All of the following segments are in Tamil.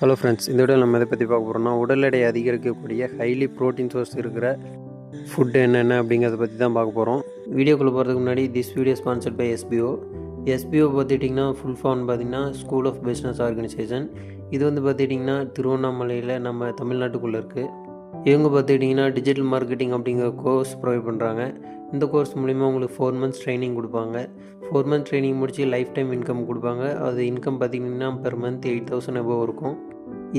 ஹலோ ஃப்ரெண்ட்ஸ், இந்த வீடியோவில் நம்ம எதை பற்றி பார்க்க போகிறோம்னா உடல் எடை அதிகரிக்கக்கூடிய ஹைலி ப்ரோட்டீன் சோர்ஸ் இருக்கிற ஃபுட்டு என்னென்ன அப்படிங்கிறத பற்றி தான் பார்க்க போகிறோம். வீடியோக்குள்ளே போகிறதுக்கு முன்னாடி this video sponsored by SBO. SBO பார்த்துட்டிங்கன்னா ஃபுல் ஃபார்ம் பார்த்திங்கன்னா ஸ்கூல் ஆஃப் பிஸ்னஸ் ஆர்கனைசேஷன். இது வந்து பார்த்துட்டிங்கன்னா திருவண்ணாமலையில் நம்ம தமிழ்நாட்டுக்குள்ளே இருக்குது. இவங்க பார்த்துக்கிட்டிங்கன்னா டிஜிட்டல் மார்க்கெட்டிங் அப்படிங்கிற கோர்ஸ் ப்ரொவைட் பண்ணுறாங்க. இந்த கோர்ஸ் மூலிமா உங்களுக்கு 4 months ட்ரைனிங் கொடுப்பாங்க. 4 months ட்ரைனிங் முடித்து லைஃப் டைம் இன்கம் கொடுப்பாங்க. அது இன்கம் பார்த்திங்கன்னா பெர் மந்த் 8,000 above இருக்கும்.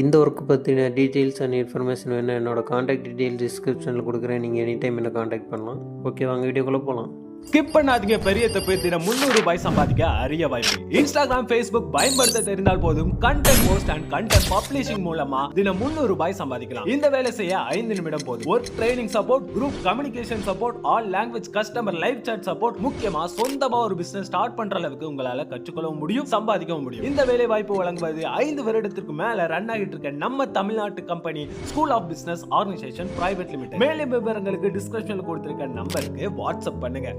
இந்த ஒர்க்கு பற்றின டீட்டெயில்ஸ் அண்ட் இன்ஃபர்மேஷன் வேணும், என்னோடய காண்டாக்ட் டீட்டெயில்ஸ் டிஸ்கிரிப்ஷனில் கொடுக்குறேன். நீங்கள் எனி டைம் என்ன காண்டாக்ட் பண்ணலாம். ஓகே, வாங்க வீடியோக்குள்ளே போகலாம். ஸ்கிப் பண்ணாதீங்க. பெரிய தப்பு. தினம் 300 ரூபாய் சம்பாதிக்க அரிய வாய்ப்பு. இன்ஸ்டாகிராம், ஃபேஸ்புக் பயன்படுத்த தெரிந்தால் போதும். Content post and content publishing மூலமா தினம் 300 ரூபாய் சம்பாதிக்கலாம். இந்த வேலை செய்ய 5 நிமிடம் போதும். Work training support, group communication support, all language customer live chat support. முக்கியமா சொந்தமா ஒரு பிசினஸ் ஸ்டார்ட் பண்ற அளவுக்கு உங்களால கற்றுக்கொள்ளவும் முடியும், சம்பாதிக்கவும் முடியும். இந்த வேலை வாய்ப்பு வழங்குவது 5 வருடத்திற்கு மேல ரன் ஆகிட்டு இருக்க நம்ம தமிழ்நாட்டு company school of business organisation private limited. மேலும் விவரங்களுக்கு டிஸ்கிரிப்ஷன்ல கொடுத்திருக்க நம்பருக்கு வாட்ஸ்அப் பண்ணுங்க.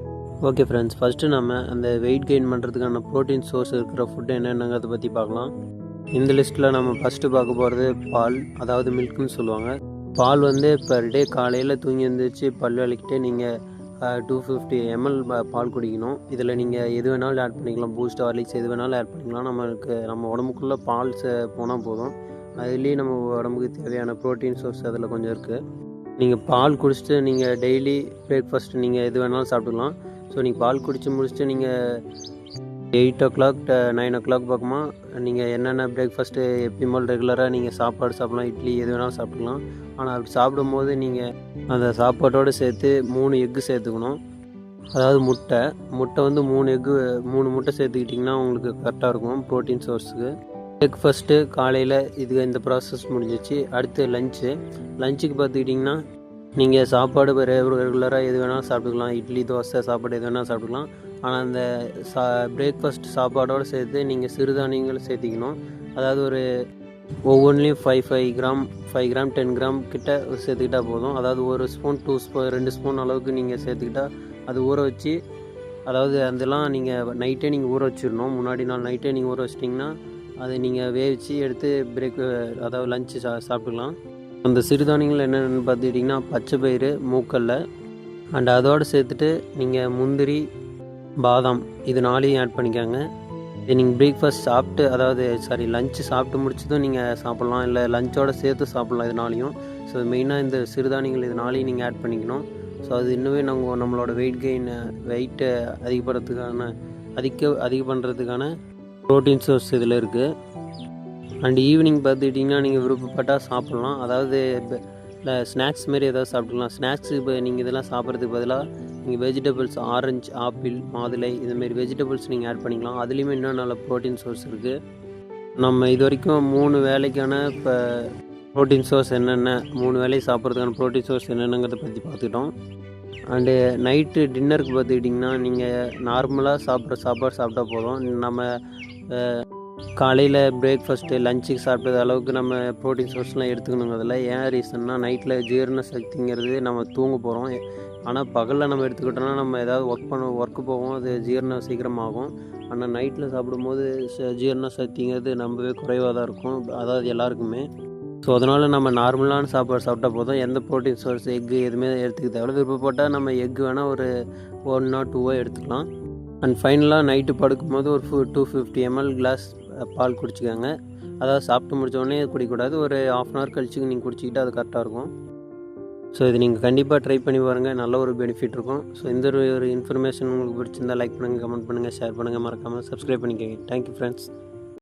ஓகே ஃப்ரெண்ட்ஸ், ஃபஸ்ட்டு நம்ம அந்த வெயிட் கெயின் பண்ணுறதுக்கான ப்ரோட்டீன் சோர்ஸ் இருக்கிற ஃபுட்டு என்னென்னங்கிறத பற்றி பார்க்கலாம். இந்த லிஸ்ட்டில் நம்ம ஃபஸ்ட்டு பார்க்க போகிறது பால், அதாவது மில்க்னு சொல்லுவாங்க. பால் வந்து பெர் டே காலையில் தூங்கி எழுந்திரிச்சு பல் விளக்கிட்டு நீங்கள் 250 ml பால் குடிக்கணும். இதில் நீங்கள் எது வேணாலும் ஆட் பண்ணிக்கலாம். பூஸ்ட், ஹார்லிக்ஸ் எது வேணாலும் ஆட் பண்ணிக்கலாம். நம்ம உடம்புக்குள்ளே பால் போனால் போதும். அதுலேயே நம்ம உடம்புக்கு தேவையான ப்ரோட்டீன் சோர்ஸ் அதில் கொஞ்சம் இருக்குது. நீங்கள் பால் குடிச்சிட்டு நீங்கள் டெய்லி பிரேக்ஃபாஸ்ட் நீங்கள் எது வேணாலும் சாப்பிட்டுக்கலாம். ஸோ நீங்கள் பால் குடித்து முடிச்சுட்டு நீங்கள் 8 o'clock 9 o'clock பக்கமா நீங்கள் என்னென்ன பிரேக்ஃபாஸ்ட்டு எப்பயும் ரெகுலராக நீங்கள் சாப்பாடு சாப்பிட்லாம். இட்லி எது வேணாலும் சாப்பிட்டுக்கலாம். ஆனால் அப்படி சாப்பிடும்போது நீங்கள் அந்த சாப்பாட்டோடு சேர்த்து 3 எக்கு சேர்த்துக்கணும். அதாவது முட்டை வந்து 3 முட்டை சேர்த்துக்கிட்டிங்கன்னா உங்களுக்கு கரெக்டாக இருக்கும் ப்ரோட்டீன் சோர்ஸுக்கு. பிரேக்ஃபாஸ்ட்டு காலையில் இந்த ப்ராசஸ் முடிஞ்சிச்சு. அடுத்து லஞ்சுக்கு பார்த்துக்கிட்டிங்கன்னா நீங்கள் சாப்பாடு ரெகுலராக எது வேணாலும் சாப்பிட்டுக்கலாம். இட்லி, தோசை சாப்பாடு எது வேணாலும் சாப்பிட்டுக்கலாம். ஆனால் அந்த பிரேக்ஃபாஸ்ட் சாப்பாடோடு சேர்த்து நீங்கள் சிறுதானியங்களை சேர்த்திக்கணும். அதாவது ஒரு ஒவ்வொன்றிலையும் 5 கிராம் 10 கிராம் கிட்ட சேர்த்துக்கிட்டால் போதும். அதாவது 1 ஸ்பூன் 2 ஸ்பூன் அளவுக்கு நீங்கள் சேர்த்துக்கிட்டா அது ஊற வச்சு, அதாவது அதெல்லாம் நீங்கள் நைட்டே நீங்கள் ஊற வச்சிடணும். முன்னாடி நாள் நைட்டே நீங்கள் ஊற வச்சிட்டிங்கன்னா அதை நீங்கள் வேவிச்சு எடுத்து அதாவது லஞ்சு சாப்பிட்டுக்கலாம். அந்த சிறுதானியங்கள் என்னென்னு பார்த்துக்கிட்டிங்கன்னா பச்சை பயிறு, மூக்கல்ல அண்ட் அதோடு சேர்த்துட்டு நீங்கள் முந்திரி, பாதாம் இது 4ஐயும் ஆட் பண்ணிக்காங்க. இது நீங்கள் பிரேக்ஃபாஸ்ட் சாப்பிட்டு, அதாவது லஞ்சு சாப்பிட்டு முடிச்சதும் நீங்கள் சாப்பிட்லாம், இல்லை லஞ்சோடு சேர்த்து சாப்பிட்லாம் இது 4ஐயும். ஸோ மெயினாக இந்த சிறுதானியங்கள் இது 4ஐயும் நீங்கள் ஆட் பண்ணிக்கணும். ஸோ அது இன்னுமே நம்மளோட வெயிட்டை அதிக பண்ணுறதுக்கான ப்ரோட்டீன் சோர்ஸ் இதில் இருக்குது. அண்ட் ஈவினிங் பார்த்துக்கிட்டிங்கன்னா நீங்கள் விருப்பப்பட்டால் சாப்பிட்லாம். அதாவது இல்லை ஸ்நாக்ஸ் மாரி ஏதாவது சாப்பிட்டுக்கலாம். ஸ்நாக்ஸு இப்போ நீங்கள் இதெல்லாம் சாப்பிட்றதுக்கு பதிலாக நீங்கள் வெஜிடபிள்ஸ், ஆரஞ்சு, ஆப்பிள், மாதுளை இதுமாரி வெஜிடபிள்ஸ் நீங்கள் ஆட் பண்ணிக்கலாம். அதுலேயுமே இன்னும் நல்ல ப்ரோட்டீன் சோர்ஸ் இருக்குது. நம்ம இது வரைக்கும் 3 வேளைக்கான இப்போ ப்ரோட்டீன் சோர்ஸ் என்னென்ன, 3 வேளையை சாப்பிட்றதுக்கான ப்ரோட்டீன் சோர்ஸ் என்னென்னங்கிறத பற்றி பார்த்துக்கிட்டோம். அண்டு நைட்டு டின்னருக்கு பார்த்துக்கிட்டிங்கன்னா நீங்கள் நார்மலாக சாப்பிட்ற சாப்பாடு சாப்பிட்டா போதும். நம்ம காலையில் பிரேக்ஃபாஸ்ட்டு, லஞ்சுக்கு சாப்பிட்டது அளவுக்கு நம்ம ப்ரோட்டீன் சோர்ஸ்லாம் எடுத்துக்கணுங்கிறதுல ஏன் ரீசன்னா, நைட்டில் ஜீரண சக்திங்கிறது நம்ம தூங்க போகிறோம். ஆனால் பகலில் நம்ம எடுத்துக்கிட்டோன்னா நம்ம ஏதாவது ஒர்க்கு போவோம், அது ஜீரணம் சீக்கிரமாகும். ஆனால் நைட்டில் சாப்பிடும்போது ஜீரண சக்திங்கிறது ரொம்பவே குறைவாக தான் இருக்கும், அதாவது எல்லாருக்குமே. ஸோ அதனால் நம்ம நார்மலான சாப்பாடு சாப்பிட்டா போதும். எந்த ப்ரோட்டீன் சோர்ஸ், எக்கு எதுவுமே எடுத்துக்க தேவை. விருப்பப்பட்டால் நம்ம எக்கு வேணால் ஒரு 1 or 2 எடுத்துக்கலாம். அண்ட் ஃபைனலாக நைட்டு படுக்கும்போது ஒரு 250 ml கிளாஸ் பால் குடிச்சிக்கோங்க. அதாவது சாப்பிட்டு முடித்தோடனே குடிக்கக்கூடாது. ஒரு 1/2 hour கழிச்சு நீங்கள் குடிச்சிக்கிட்டால் அது கரெக்டாக இருக்கும். ஸோ இது நீங்கள் கண்டிப்பாக ட்ரை பண்ணி பாருங்கள், நல்ல ஒரு பெனிஃபிட் இருக்கும். ஸோ இந்த ஒரு இன்ஃபர்மேஷன் உங்களுக்கு பிடிச்சிருந்தால் லைக் பண்ணுங்கள், கமெண்ட் பண்ணுங்கள், ஷேர் பண்ணுங்கள், மறக்காமல் சப்ஸ்கிரைப் பண்ணிக்கோங்க. Thank you friends.